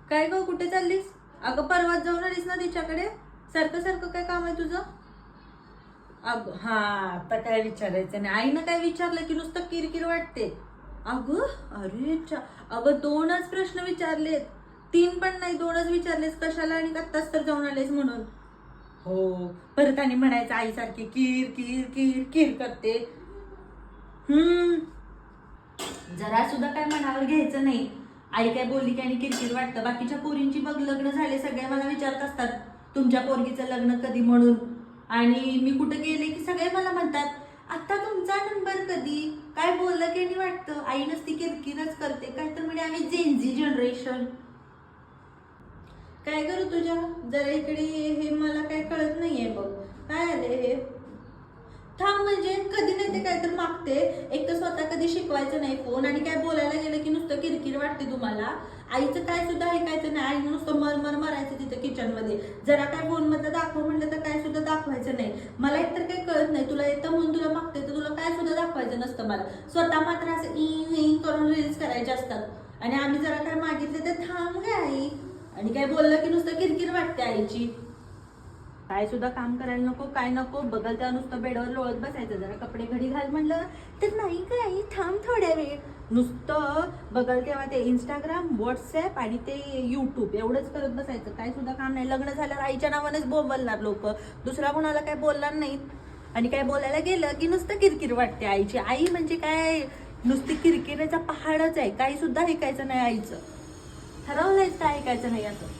काय ग, कुठे चाललीस? अगं परवाच जाऊन आलीस ना तिच्याकडे. सारखं सारखं काय काम आहे तुझं? अग हा, आता काय विचारायचं नाही. आईनं काय विचारलं की नुसतं किरकिर वाटते. अगं अरे अगं 2च प्रश्न विचारलेत. 3 पण नाही, 2च विचारलेस. कशाला आणि आत्ताच तर जाऊन आलेस म्हणून. हो, परत आणि म्हणायचं आईसारखी किर किर किर किर करते. हम्म जरा सुद्धा काय मनावर घ्यायचं नाही. आई काय बोलली की आणि किरकिर वाटतं. बाकीच्या पोरींची बघ लग्न झाले, सगळे मला विचारत असतात तुमच्या पोरगीचं लग्न कधी म्हणून. आणि मी कुठे गेले की सगळे मला म्हणतात आता तुमचा नंबर कधी. काय बोललं की नाही वाटतं. आई नसती किरकिरच करते. काय तर म्हणजे आम्ही जेनझी जनरेशन. काय करू तुझ्या, जरा इकडे हे मला काय कळत नाहीये बघ. काय आले हे? थांब, म्हणजे कधी नाही ते काय तर मागते. एक तर स्वतः कधी शिकवायचं नाही फोन, आणि काय बोलायला गेलं की नुसतं किरकिर वाटते तुम्हाला. आईचं काय सुद्धा ऐकायचं नाही. आई नुसतं मरमर मारायचं तिथं किचन मध्ये. जरा काय फोन मध्ये दाखव म्हणलं तर काय सुद्धा दाखवायचं नाही. मला एकतर काही कळत नाही, तुला येतं म्हणून तुला मागते तर तुला काय सुद्धा दाखवायचं नसतं मला. स्वतः मात्र असं इन करून रील्स करायचे असतात. आणि आम्ही जरा काय मागितले तर थांब गे आई, आणि काय बोललं की नुसतं किरकिर वाटते आईची. काय सुद्धा काम करायला नको, काय नको. बघल त्या नुसतं बेडवर लोळत बसायचं. जरा कपडे घडी घाल म्हणलं तर नाही काय, थांब थोड्या वेळ. नुसतं बघल तेव्हा ते इंस्टाग्राम, व्हॉट्सअप आणि ते युट्यूब एवढंच करत बसायचं. काय सुद्धा काम नाही. लग्न झाल्यावर आईच्या नावानेच बोलणार लोक, दुसरा कोणाला काय बोलणार नाहीत. आणि काय बोलायला गेलं की नुसतं किरकिर वाटते आईची. आई म्हणजे काय, नुसती किरकिरेचा पहाडच आहे. काही सुद्धा ऐकायचं नाही आईचं. ठरवलंयच काय ऐकायचं नाही असं.